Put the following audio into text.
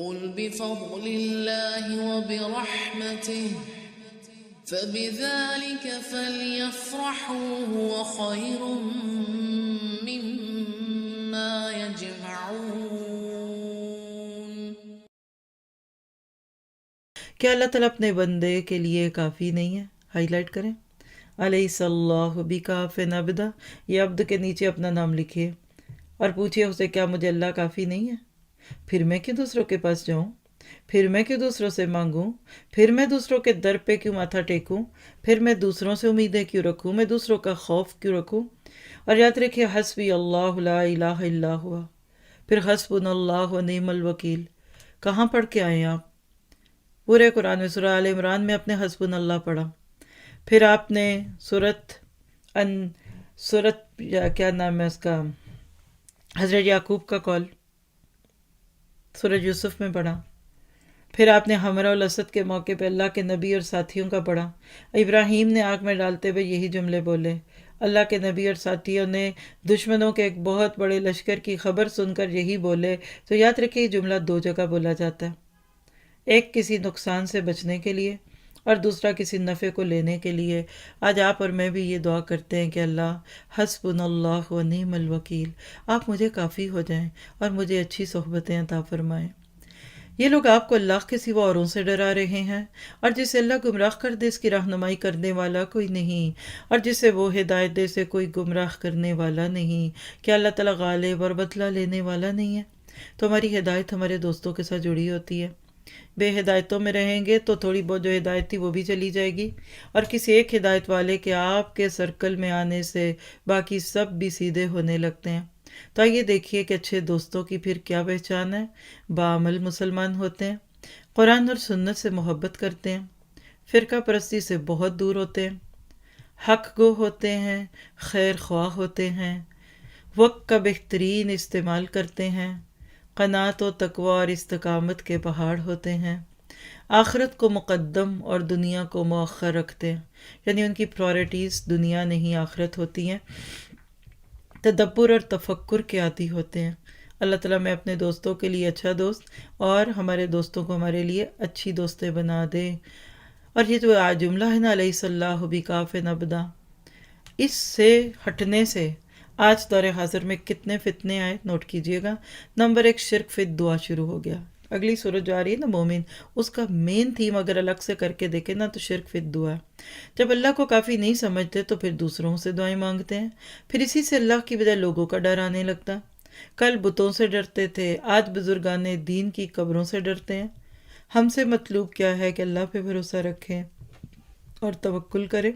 قل بفضل اللہ وبرحمتہ فبذلك فليفرحوا هو خير مما يجمعون۔ کیا اللہ تعالیٰ اپنے بندے کے لیے کافی نہیں ہے؟ ہائی لائٹ کریں، الیس اللہ بکاف عبدہ، یہ عبد کے نیچے اپنا نام لکھیے اور پوچھئے اسے کیا مجھے اللہ کافی نہیں ہے؟ پھر میں کیوں دوسروں کے پاس جاؤں؟ پھر میں کیوں دوسروں سے مانگوں؟ پھر میں دوسروں کے در پہ کیوں ماتھا ٹیکوں؟ پھر میں دوسروں سے امیدیں کیوں رکھوں؟ میں دوسروں کا خوف کیوں رکھوں؟ اور یاد رکھیے حسبی اللہ لا الہ الا ہوا، پھر حسبنا اللہ و نعم الوکیل۔ کہاں پڑھ کے آئے آپ؟ پورے قرآن میں سورہ آل عمران میں اپنے حسبنا اللہ پڑھا، پھر آپ نے سورت کیا نام ہے اس کا، حضرت یعقوب کا کال سورہ یوسف میں پڑھا، پھر آپ نے حمرہ الاسد کے موقع پہ اللہ کے نبی اور ساتھیوں کا پڑھا۔ ابراہیم نے آگ میں ڈالتے ہوئے یہی جملے بولے، اللہ کے نبی اور ساتھیوں نے دشمنوں کے ایک بہت بڑے لشکر کی خبر سن کر یہی بولے۔ تو یاد رکھیں یہ جملہ دو جگہ بولا جاتا ہے، ایک کسی نقصان سے بچنے کے لیے اور دوسرا کسی نفع کو لینے کے لیے۔ آج آپ اور میں بھی یہ دعا کرتے ہیں کہ اللہ حسبنا اللہ و نعم الوکیل، آپ مجھے کافی ہو جائیں اور مجھے اچھی صحبتیں عطا فرمائیں۔ یہ لوگ آپ کو اللہ کے سوا اوروں سے ڈرا رہے ہیں، اور جسے اللہ گمراہ کر دے اس کی رہنمائی کرنے والا کوئی نہیں، اور جسے وہ ہدایت دے سے کوئی گمراہ کرنے والا نہیں۔ کیا اللہ تعالیٰ غالب اور بدلہ لینے والا نہیں ہے؟ تو ہماری ہدایت ہمارے دوستوں کے ساتھ جڑی ہوتی ہے، بے ہدایتوں میں رہیں گے تو تھوڑی بہت جو ہدایت تھی وہ بھی چلی جائے گی، اور کسی ایک ہدایت والے کے آپ کے سرکل میں آنے سے باقی سب بھی سیدھے ہونے لگتے ہیں۔ تو آئیے دیکھیے کہ اچھے دوستوں کی پھر کیا پہچان ہے۔ باعمل مسلمان ہوتے ہیں، قرآن اور سنت سے محبت کرتے ہیں، فرقہ پرستی سے بہت دور ہوتے ہیں، حق گو ہوتے ہیں، خیر خواہ ہوتے ہیں، وقت کا بہترین استعمال کرتے ہیں، قناعت و تقوی اور استقامت کے پہاڑ ہوتے ہیں، آخرت کو مقدم اور دنیا کو مؤخر رکھتے ہیں، یعنی ان کی پرائرٹیز دنیا نہیں آخرت ہوتی ہیں، تدبر اور تفکر کے عادی ہوتے ہیں۔ اللہ تعالیٰ میں اپنے دوستوں کے لیے اچھا دوست اور ہمارے دوستوں کو ہمارے لیے اچھی دوستیں بنا دے۔ اور یہ جو جملہ ہے نا علیہ اللہ بکاف عبدہ، اس سے ہٹنے سے آج دور حاضر میں کتنے فتنے آئے نوٹ کیجئے گا۔ نمبر 1، شرک فی دعا شروع ہو گیا۔ اگلی سورت جو آ رہی ہے نا مومن، اس کا مین تھیم اگر الگ سے کر کے دیکھیں نا تو شرک فی دعا۔ جب اللہ کو کافی نہیں سمجھتے تو پھر دوسروں سے دعائیں مانگتے ہیں، پھر اسی سے اللہ کی بجائے لوگوں کا ڈر آنے لگتا۔ کل بتوں سے ڈرتے تھے، آج بزرگان دین کی قبروں سے ڈرتے ہیں۔ ہم سے مطلوب کیا ہے کہ اللہ پہ بھروسہ رکھیں اور توکل کریں۔